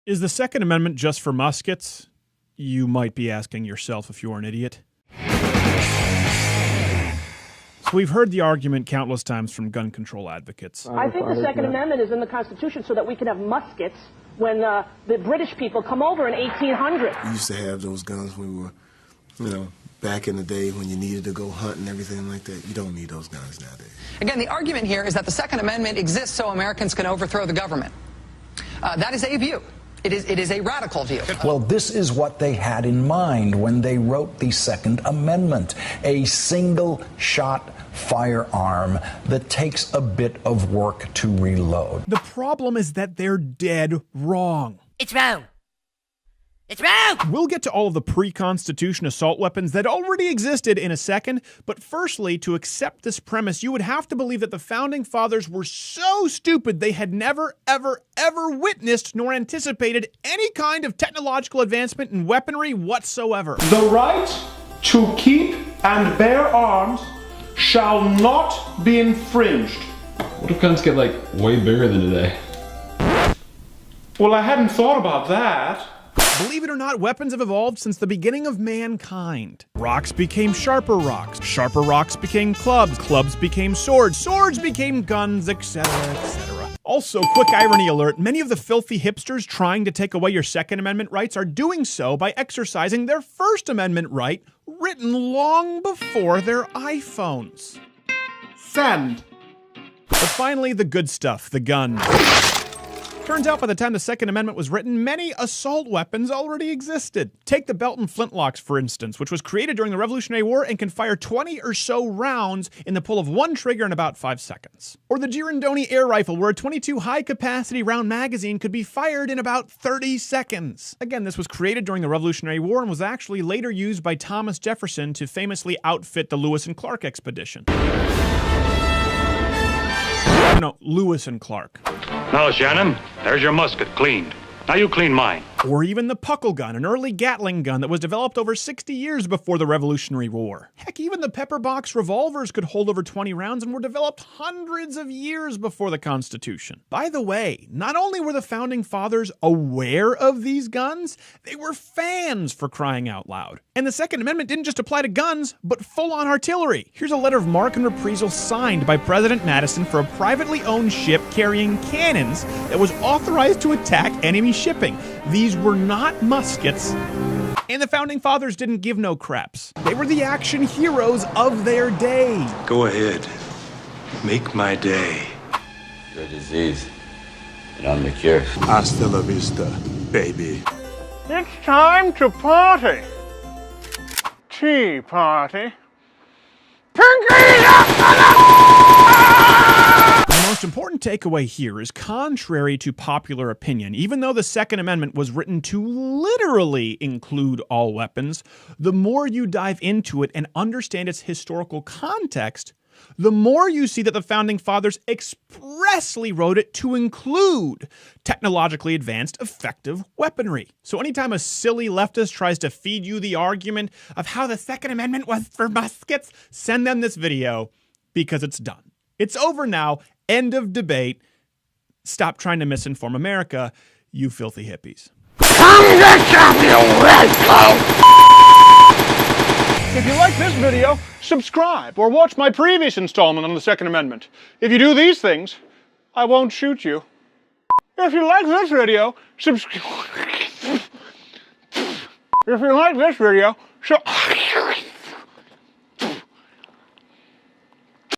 Is the Second Amendment just for muskets? You might be asking yourself if you're an idiot. So we've heard the argument countless times from gun control advocates. I think the Second Amendment is in the Constitution so that we can have muskets when the British people come over in 1800. We used to have those guns when we were, back in the day when you needed to go hunt and everything like that. You don't need those guns nowadays. Again, the argument here is that the Second Amendment exists so Americans can overthrow the government. That is a view. It is a radical view. Well, this is what they had in mind when they wrote the Second Amendment, a single-shot firearm that takes a bit of work to reload. The problem is that they're dead wrong. It's wrong. It's wrong! We'll get to all of the pre-Constitution assault weapons that already existed in a second, but firstly, to accept this premise, you would have to believe that the Founding Fathers were so stupid they had never, ever, ever witnessed nor anticipated any kind of technological advancement in weaponry whatsoever. The right to keep and bear arms shall not be infringed. What if guns get, way bigger than today? Well, I hadn't thought about that. Believe it or not, weapons have evolved since the beginning of mankind. Rocks became sharper rocks became clubs, clubs became swords, swords became guns, etc., etc. Also, quick irony alert, many of the filthy hipsters trying to take away your Second Amendment rights are doing so by exercising their First Amendment right, written long before their iPhones. Send. But finally, the good stuff, the guns. Turns out by the time the Second Amendment was written, many assault weapons already existed. Take the Belton flintlocks, for instance, which was created during the Revolutionary War and can fire 20 or so rounds in the pull of one trigger in about 5 seconds. Or the Girandoni air rifle, where a 22 high-capacity round magazine could be fired in about 30 seconds. Again, this was created during the Revolutionary War and was actually later used by Thomas Jefferson to famously outfit the Lewis and Clark expedition. No, Lewis and Clark. Now, Shannon, there's your musket cleaned. Now you clean mine. Or even the Puckle gun, an early Gatling gun that was developed over 60 years before the Revolutionary War. Heck, even the pepper box revolvers could hold over 20 rounds and were developed hundreds of years before the Constitution. By the way, not only were the Founding Fathers aware of these guns, they were fans, for crying out loud. And the Second Amendment didn't just apply to guns, but full-on artillery. Here's a letter of marque and reprisal signed by President Madison for a privately owned ship carrying cannons that was authorized to attack enemy shipping. These were not muskets, and the Founding Fathers didn't give no craps. They were the action heroes of their day. Go ahead. Make my day. Your disease, and I'm the cure. Hasta la vista, baby. It's time to party. Tea party. Pinky up! The most important takeaway here is, contrary to popular opinion, even though the Second Amendment was written to literally include all weapons, the more you dive into it and understand its historical context, the more you see that the Founding Fathers expressly wrote it to include technologically advanced, effective weaponry. So anytime a silly leftist tries to feed you the argument of how the Second Amendment was for muskets, send them this video, because it's done. It's over now. End of debate. Stop trying to misinform America, you filthy hippies. If you like this video, subscribe or watch my previous installment on the Second Amendment. If you do these things, I won't shoot you. If you like this video, subscribe. If you like this video,